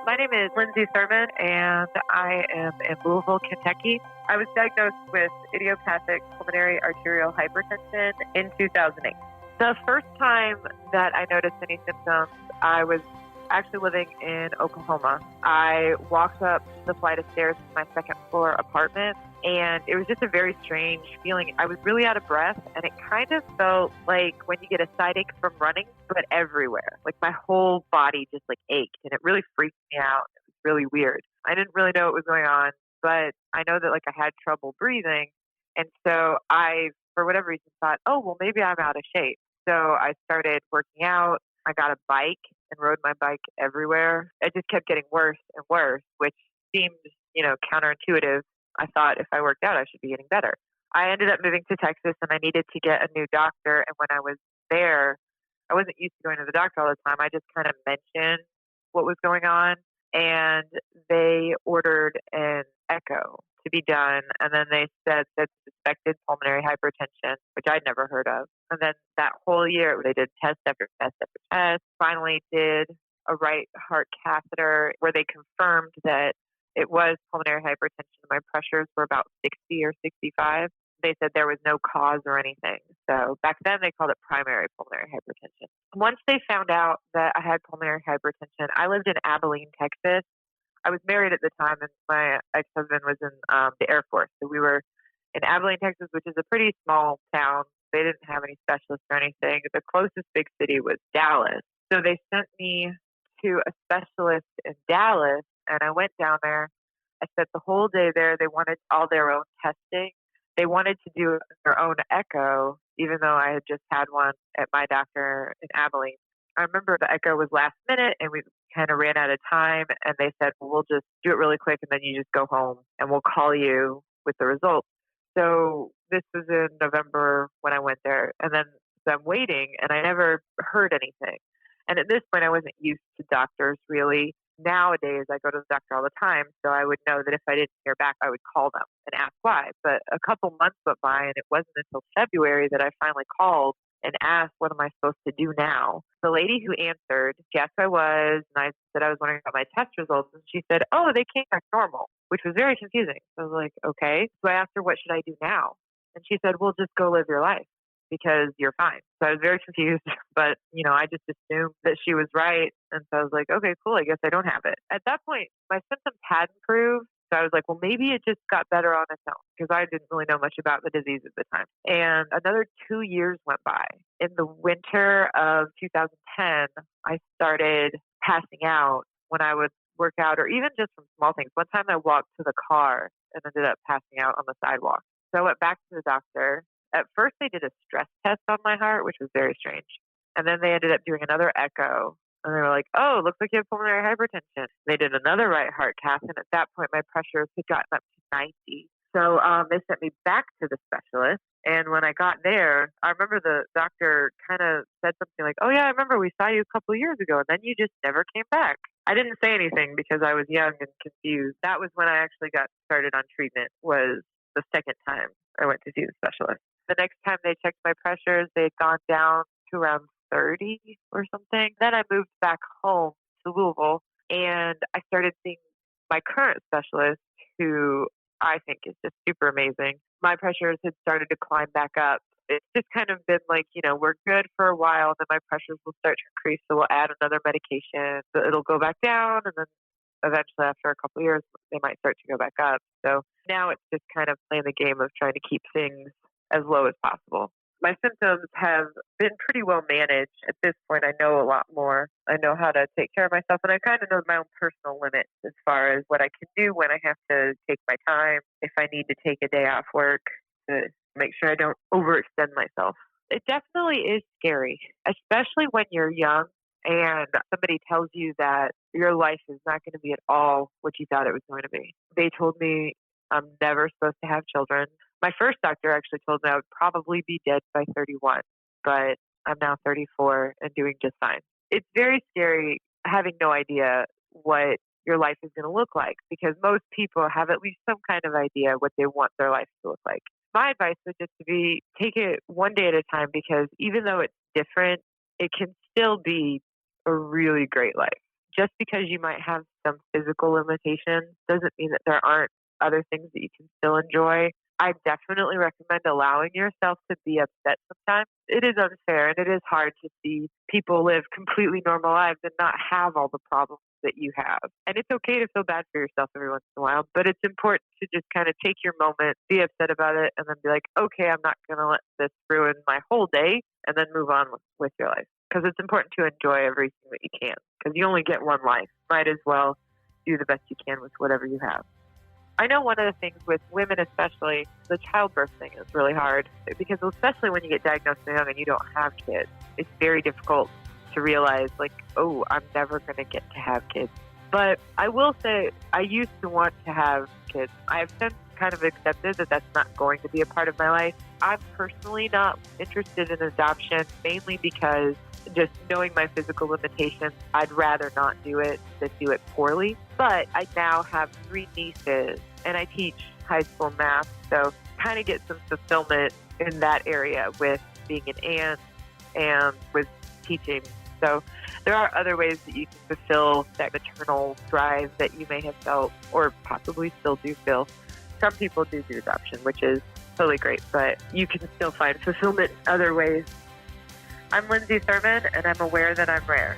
My name is Lindsay Thurman, and I am in Louisville, Kentucky. I was diagnosed with idiopathic pulmonary arterial hypertension in 2008. The first time that I noticed any symptoms, I was actually living in Oklahoma. I walked up the flight of stairs to my second floor apartment, and it was just a very strange feeling. I was really out of breath, and it kind of felt like when you get a sciatic from running, but everywhere. Like my whole body just like ached, and it really freaked me out. It was really weird. I didn't really know what was going on, but I know that like I had trouble breathing. And so I, for whatever reason, thought, oh, well, maybe I'm out of shape. So I started working out. I got a bike and rode my bike everywhere. It just kept getting worse and worse, which seemed, counterintuitive. I thought if I worked out, I should be getting better. I ended up moving to Texas, and I needed to get a new doctor. And when I was there, I wasn't used to going to the doctor all the time. I just kind of mentioned what was going on, and they ordered an echo to be done. And then they said that suspected pulmonary hypertension, which I'd never heard of. And then that whole year, they did test after test after test, finally did a right heart catheter where they confirmed that it was pulmonary hypertension. My pressures were about 60 or 65. They said there was no cause or anything. So back then they called it primary pulmonary hypertension. Once they found out that I had pulmonary hypertension, I lived in Abilene, Texas. I was married at the time, and my ex-husband was in the Air Force. So we were in Abilene, Texas, which is a pretty small town. They didn't have any specialists or anything. The closest big city was Dallas. So they sent me to a specialist in Dallas, and I went down there. I spent the whole day there. They wanted all their own testing. They wanted to do their own echo, even though I had just had one at my doctor in Abilene. I remember the echo was last minute, and we kind of ran out of time, and they said, well, we'll just do it really quick, and then you just go home, and we'll call you with the results. So this was in November when I went there, and then so I'm waiting, and I never heard anything. And at this point, I wasn't used to doctors, really. Nowadays, I go to the doctor all the time, so I would know that if I didn't hear back, I would call them and ask why. But a couple months went by, and it wasn't until February that I finally called and asked, what am I supposed to do now? The lady who answered, guess who I was, and I said I was wondering about my test results, and she said, oh, they came back normal, which was very confusing. So I was like, okay. So I asked her, what should I do now? And she said, well, just go live your life because you're fine. So I was very confused, but, I just assumed that she was right. And so I was like, okay, cool. I guess I don't have it. At that point, my symptoms had improved. So I was like, well, maybe it just got better on its own because I didn't really know much about the disease at the time. And another 2 years went by. In the winter of 2010, I started passing out when I would work out or even just from small things. One time I walked to the car and ended up passing out on the sidewalk. So I went back to the doctor. At first, they did a stress test on my heart, which was very strange. And then they ended up doing another echo. And they were like, oh, looks like you have pulmonary hypertension. They did another right heart cath. And at that point, my pressures had gotten up to 90. So they sent me back to the specialist. And when I got there, I remember the doctor kind of said something like, oh, yeah, I remember we saw you a couple of years ago. And then you just never came back. I didn't say anything because I was young and confused. That was when I actually got started on treatment, was the second time I went to see the specialist. The next time they checked my pressures, they had gone down to around 30 or something. Then I moved back home to Louisville, and I started seeing my current specialist, who I think is just super amazing. My pressures had started to climb back up. It's just kind of been like, we're good for a while, then my pressures will start to increase, so we'll add another medication. So it'll go back down, and then eventually after a couple of years, they might start to go back up. So now it's just kind of playing the game of trying to keep things as low as possible. My symptoms have been pretty well managed. At this point, I know a lot more. I know how to take care of myself, and I kind of know my own personal limits as far as what I can do when I have to take my time, if I need to take a day off work to make sure I don't overextend myself. It definitely is scary, especially when you're young and somebody tells you that your life is not going to be at all what you thought it was going to be. They told me I'm never supposed to have children. My first doctor actually told me I would probably be dead by 31, but I'm now 34 and doing just fine. It's very scary having no idea what your life is going to look like because most people have at least some kind of idea what they want their life to look like. My advice would just be take it one day at a time because even though it's different, it can still be a really great life. Just because you might have some physical limitations doesn't mean that there aren't other things that you can still enjoy. I definitely recommend allowing yourself to be upset sometimes. It is unfair and it is hard to see people live completely normal lives and not have all the problems that you have. And it's okay to feel bad for yourself every once in a while, but it's important to just kind of take your moment, be upset about it, and then be like, okay, I'm not going to let this ruin my whole day, and then move on with your life. Because it's important to enjoy everything that you can, because you only get one life. Might as well do the best you can with whatever you have. I know one of the things with women especially, the childbirth thing is really hard, because especially when you get diagnosed so young and you don't have kids, it's very difficult to realize, like, oh, I'm never going to get to have kids. But I will say I used to want to have kids. I've since kind of accepted that that's not going to be a part of my life. I'm personally not interested in adoption, mainly because just knowing my physical limitations, I'd rather not do it than do it poorly. But I now have 3 nieces, and I teach high school math, so kind of get some fulfillment in that area with being an aunt and with teaching. So there are other ways that you can fulfill that maternal drive that you may have felt or possibly still do feel. Some people do adoption, which is totally great, but you can still find fulfillment in other ways. I'm Lindsay Thurman, and I'm aware that I'm rare.